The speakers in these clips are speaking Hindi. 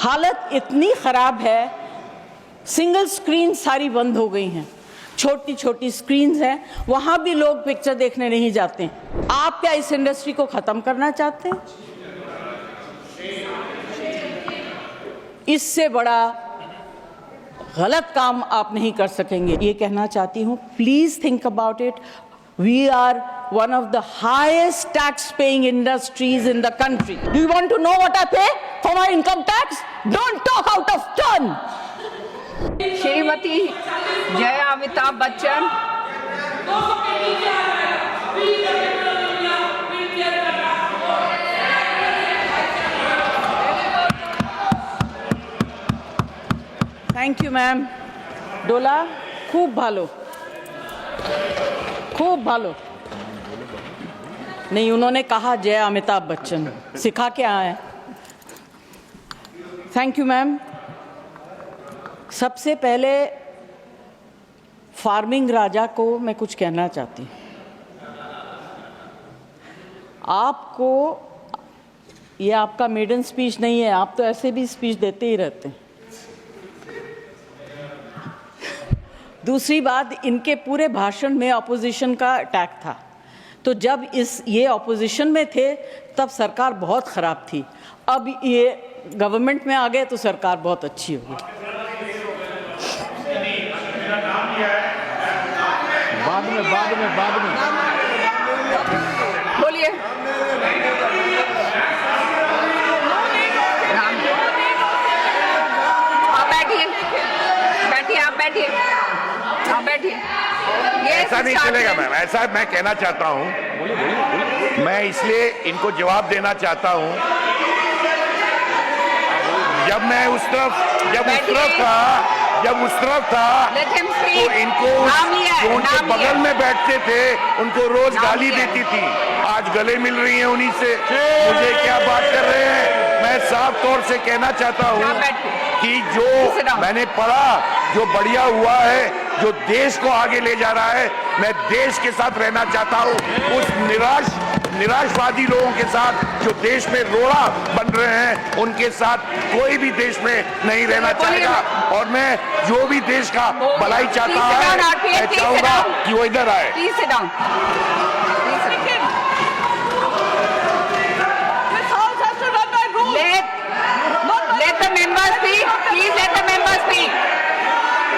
हालत इतनी ख़राब है, सिंगल स्क्रीन सारी बंद हो गई हैं, छोटी छोटी स्क्रीन्स हैं, वहाँ भी लोग पिक्चर देखने नहीं जाते हैं। आप क्या इस इंडस्ट्री को ख़त्म करना चाहते हैं? इससे बड़ा गलत काम आप नहीं कर सकेंगे। ये कहना चाहती हूँ, please think about it. We are one of the highest tax-paying industries in the country. Do you want to know what I pay for my income tax? Don't talk out of turn. Shrimati Jaya Amitabh Bachchan, thank you ma'am. डोला खूब भालो, खूब भालो। नहीं, उन्होंने कहा जया अमिताभ बच्चन, सिखा के आए। Thank you ma'am. सबसे पहले फार्मिंग राजा को मैं कुछ कहना चाहती हूँ। आपको, ये आपका मेडन स्पीच नहीं है, आप तो ऐसे भी स्पीच देते ही रहते हैं। दूसरी बात, इनके पूरे भाषण में अपोजिशन का अटैक था, तो जब ये अपोजिशन में थे तब सरकार बहुत ख़राब थी, अब ये गवर्नमेंट में आ गए तो सरकार बहुत अच्छी हो गई। बाद में बोलिए। आप बैठिए, बैठिए, आप बैठिए, आप बैठिए। ऐसा नहीं चलेगा मैम, ऐसा मैं कहना चाहता हूँ, मैं इसलिए इनको जवाब देना चाहता हूँ। जब मैं उस तरफ था तो इनको जो उनके बगल में बैठते थे उनको रोज गाली देती थी, आज गले मिल रही हैं उन्हीं से। मुझे क्या बात कर रहे हैं? मैं साफ तौर से कहना चाहता हूँ कि जो मैंने पढ़ा, जो बढ़िया हुआ है, जो देश को आगे ले जा रहा है, मैं देश के साथ रहना चाहता हूँ। उस निराशवादी लोगों के साथ जो देश में रोड़ा बन रहे हैं, उनके साथ कोई भी देश में नहीं रहना चाहेगा। और मैं जो भी देश का भलाई चाहता है, मैं चाहूंगा कि वो इधर आए। Let the member speak. Please let the member speak.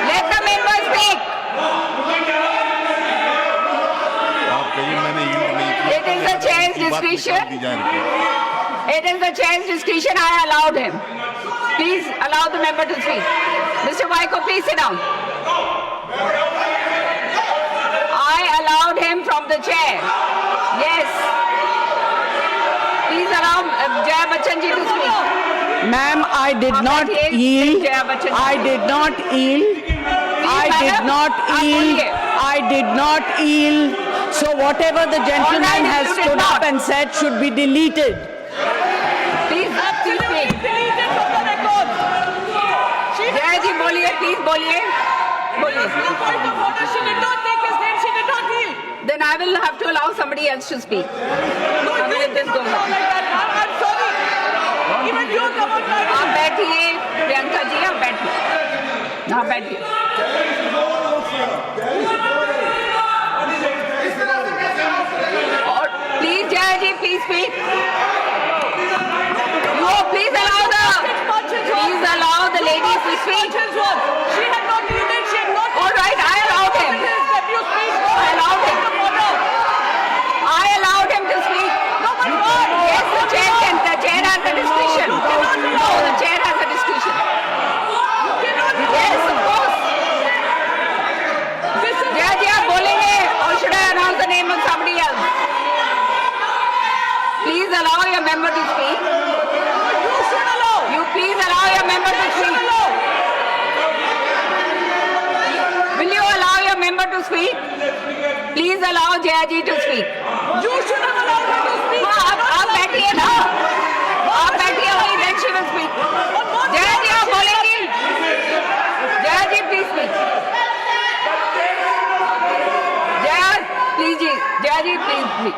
Let the member speak. It is the chair's discretion. It is the chair's discretion. I allowed him. Please allow the member to speak. Mr. Waiko, please sit down. I allowed him from the chair. Yes. Please allow Jaya Bachchan ji to speak. Ma'am, I did not yield. I did not yield. I did not yield. I did not yield. So whatever the gentleman has stood up and said should be deleted. Please speak. Jaya ji, boliye, please boliye. Then I will have to allow somebody else to speak. If this goes on. आप बैठिए प्रियंका जी, आप बैठिए, आप बैठिए। और please Jaya ji, please speak. No, please allow the ladies to speak. All right, I allowed him. I allowed him to speak. Yes, the chair has the discretion. No, the chair has a discretion. Yes, of course. Jaya ji, आप बोलेंगे, or should I announce the name of somebody else? Please allow your member to speak. You please allow your member to speak. Will you allow your member to speak? Please allow Jaya ji to speak. You should have allowed her to speak. आप बैठिए ना, आप बैठिए, वही then she will speak. Jaya जी, आप बोलेंगी? जया जी, please speak. Jaya ji, please speak.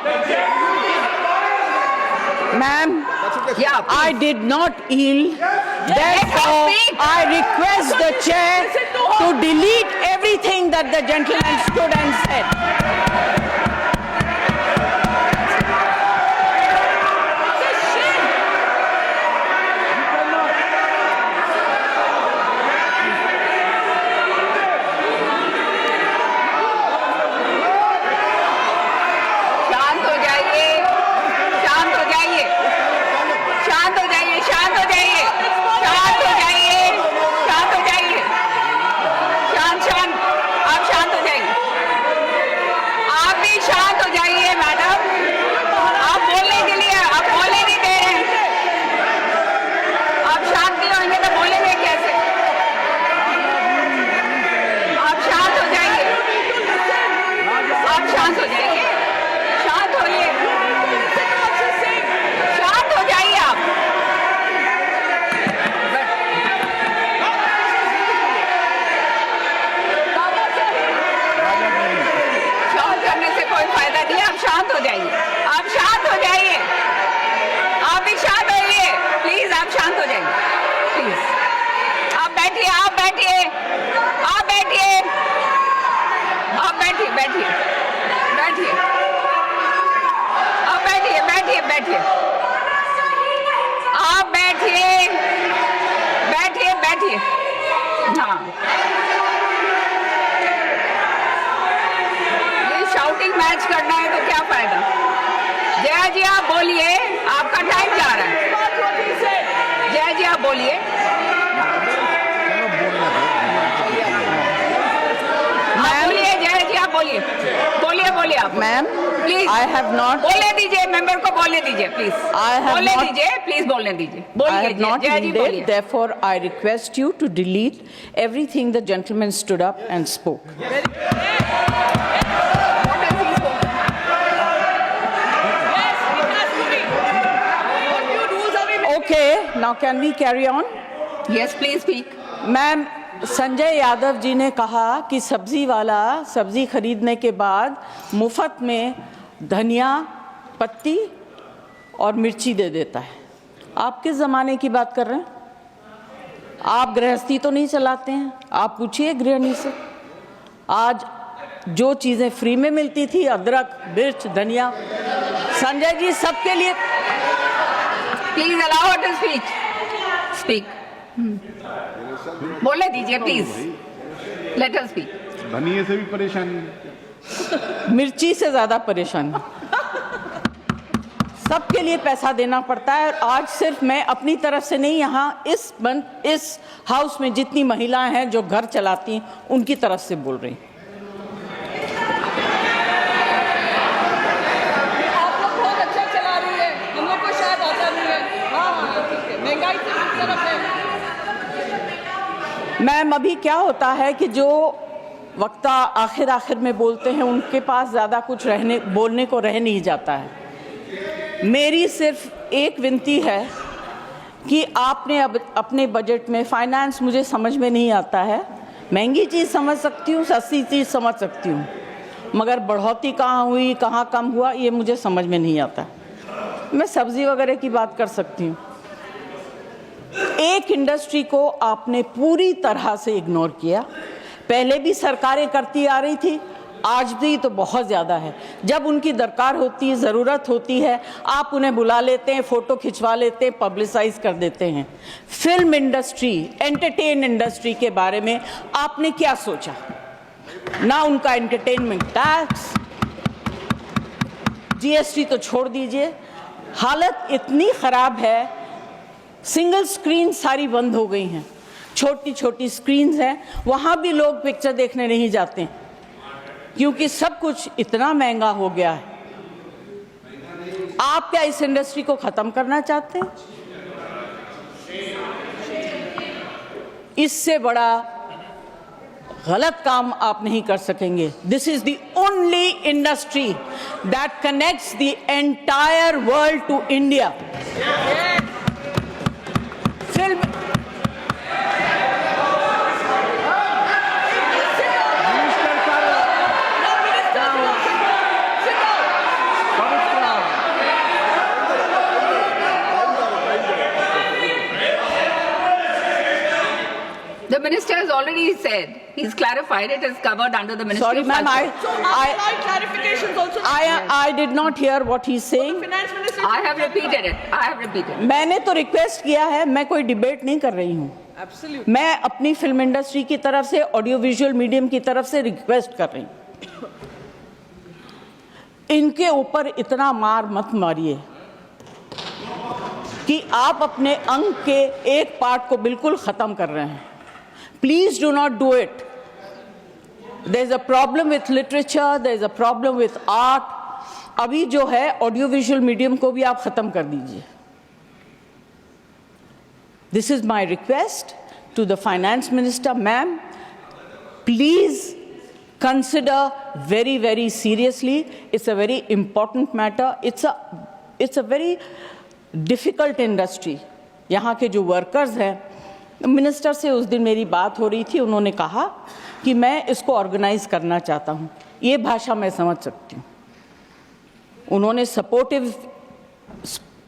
Ma'am, Yeah, I did not yield. Therefore, I request the chair to delete everything that the gentleman stood and said. शांत हो जाइए, शांत हो जाइए, शांत हो जाइए, शांत हो जाइए, शांत हो जाइए, शांत हो जाइए, शांत शांत, आप शांत हो जाइए, आप भी शांत हो जाइए मैडम, आप बोलने के लिए, आप बोलने नहीं दे रहे हैं, आप शांत नहीं होंगे तो बोलेंगे कैसे? आप शांत हो जाइए, आप शांत हो जाइए, शांत होइए, शांत हो जाइए आप। शांत करने से कोई फायदा नहीं है, आप शांत हो जाइए, आप शांत हो जाइए, आप भी शांत होइए, प्लीज आप शांत हो जाइए, प्लीज आप बैठिए, आप बैठिए, आप बैठिए, आप बैठिए, बैठिए, बैठिए, आप बैठिए, बैठिए, बैठिए, आप बैठिए, बैठिए, बैठिए, हाँ, ये शाउटिंग मैच करना है तो क्या फायदा? जया जी आप बोलिए, आपका टाइम जा रहा है, जया जी आप बोलिए, आप बोलिए, जया जी आप बोलिए, बोलिए, बोलिए आप Ma'am, please, I have not. बोलने दीजिए, मेंबर को बोलने दीजिए प्लीज, I have बोलने not- दीजिए, प्लीज बोलने दीजिए, I बोलिए, have not Jaya ji yielded, बोलिए। therefore I request you to delete everything the gentleman stood up and spoke. Okay, now can we carry on? Yes, please speak. Ma'am, Sanjay Yadav ji ने कहा कि सब्जी वाला सब्जी खरीदने के बाद मुफ्त में धनिया पत्ती और मिर्ची दे देता है। आप किस ज़माने की बात कर रहे हैं? आप गृहस्थी तो नहीं चलाते हैं? आप पूछिए गृहिणी से। आज जो चीज़ें फ्री में मिलती थी, अदरक, मिर्च, धनिया, संजय जी सबके लिए। Please allow her to speak, speak, बोलने दीजिए प्लीज, लेट अस स्पीक। धनिये से भी परेशानी, मिर्ची से ज्यादा परेशान हूं। सबके लिए पैसा देना पड़ता है और आज सिर्फ मैं अपनी तरफ से नहीं, यहाँ इस हाउस में जितनी महिलाएं हैं जो घर चलाती हैं उनकी तरफ से बोल रही हूँ। आप लोग बहुत अच्छा चला रही है, हम लोग को शायद आता नहीं है। हाँ, ठीक है, महंगाई से किस तरफ है? मैम, अभी क्या होता है कि जो वक्ता आखिर में बोलते हैं उनके पास ज़्यादा कुछ बोलने को रह नहीं जाता है। मेरी सिर्फ एक विनती है कि आपने अब अपने बजट में, फाइनेंस मुझे समझ में नहीं आता है, महंगी चीज़ समझ सकती हूँ, सस्ती चीज़ समझ सकती हूँ, मगर बढ़ोतरी कहाँ हुई, कहाँ कम हुआ, ये मुझे समझ में नहीं आता। मैं सब्ज़ी वगैरह की बात कर सकती हूँ। एक इंडस्ट्री को आपने पूरी तरह से इग्नोर किया। पहले भी सरकारें करती आ रही थी, आज भी तो बहुत ज़्यादा है। जब उनकी दरकार होती है, ज़रूरत होती है, आप उन्हें बुला लेते हैं, फ़ोटो खिंचवा लेते हैं, पब्लिसाइज कर देते हैं। फिल्म इंडस्ट्री, एंटरटेन इंडस्ट्री के बारे में आपने क्या सोचा? ना उनका एंटरटेनमेंट टैक्स, जीएसटी तो छोड़ दीजिए। हालत इतनी ख़राब है, सिंगल स्क्रीन सारी बंद हो गई हैं, छोटी छोटी स्क्रीन्स हैं, वहाँ भी लोग पिक्चर देखने नहीं जाते हैं क्योंकि सब कुछ इतना महंगा हो गया है। आप क्या इस इंडस्ट्री को ख़त्म करना चाहते हैं? इससे बड़ा गलत काम आप नहीं कर सकेंगे। This is the only industry that connects the entire world to India. Film The minister has already said, he's clarified it is covered under the Ministry Sorry, of ma'am, Culture. So outside clarifications also. I did not hear what he's saying. Finance Minister. I have repeated it. I have repeated. मैंने तो रिक्वेस्ट किया है, मैं कोई डिबेट नहीं कर रही हूँ. Absolutely. मैं अपनी फिल्म इंडस्ट्री की तरफ से, ऑडियो विजुअल मीडियम की तरफ से रिक्वेस्ट कर रही हूँ. इनके ऊपर इतना मार मत मारिए कि आप अपने अंग के एक पार्ट को बिल्कुल खत्म कर रहे हैं. Please do not do it. There is a problem with literature, there is a problem with art. अभी जो है ऑडियो विजुअल मीडियम को भी आप खत्म कर दीजिए. This is my request to the finance minister. Ma'am, please consider very, very seriously. It's a very important matter. It's a very difficult industry. यहाँ के जो वर्कर्स हैं, मिनिस्टर से उस दिन मेरी बात हो रही थी, उन्होंने कहा कि मैं इसको ऑर्गेनाइज करना चाहता हूँ. ये भाषा मैं समझ सकती हूँ. उन्होंने सपोर्टिव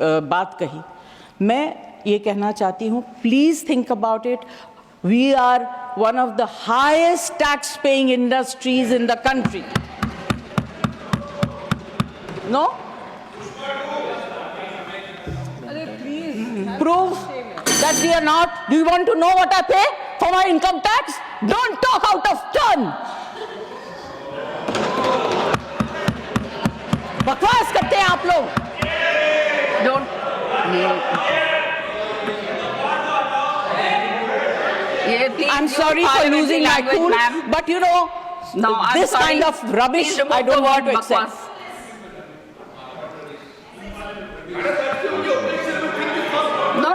बात कही. मैं ये कहना चाहती हूँ, please think about it. We are one of the highest tax-paying industries in the country. No? Prove that we are not. Do you want to know what I pay for my income tax? Don't talk out of turn. बकवास करते हैं आप लोग. Don't. Please, I'm sorry for losing my cool, but you know, no, this kind of rubbish I don't want to accept. No.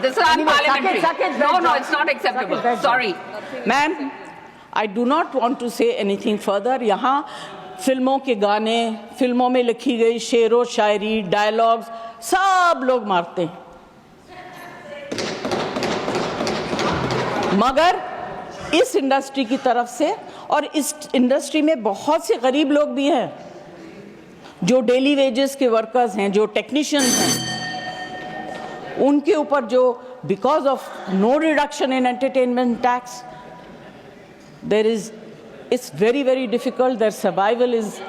This is unparliamentary. No, it's not acceptable. Sorry. Ma'am, I do not want to say anything further. यहाँ फिल्मों के गाने, फिल्मों में लिखी गई शेरो शायरी, डायलॉग्स सब लोग मारते हैं. मगर इस इंडस्ट्री की तरफ से, और इस इंडस्ट्री में बहुत से गरीब लोग भी हैं जो डेली वेजेस के वर्कर्स हैं, जो टेक्नीशियंस हैं, उनके ऊपर जो because of no reduction in entertainment tax, there is, it's very very difficult. Their survival is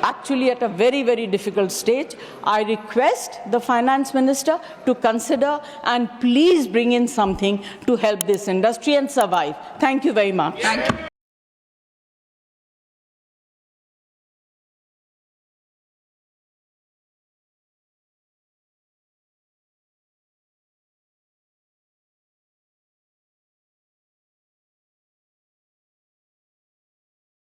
actually at a very, very difficult stage. I request the finance minister to consider and please bring in something to help this industry and survive. Thank you very much. Thank you.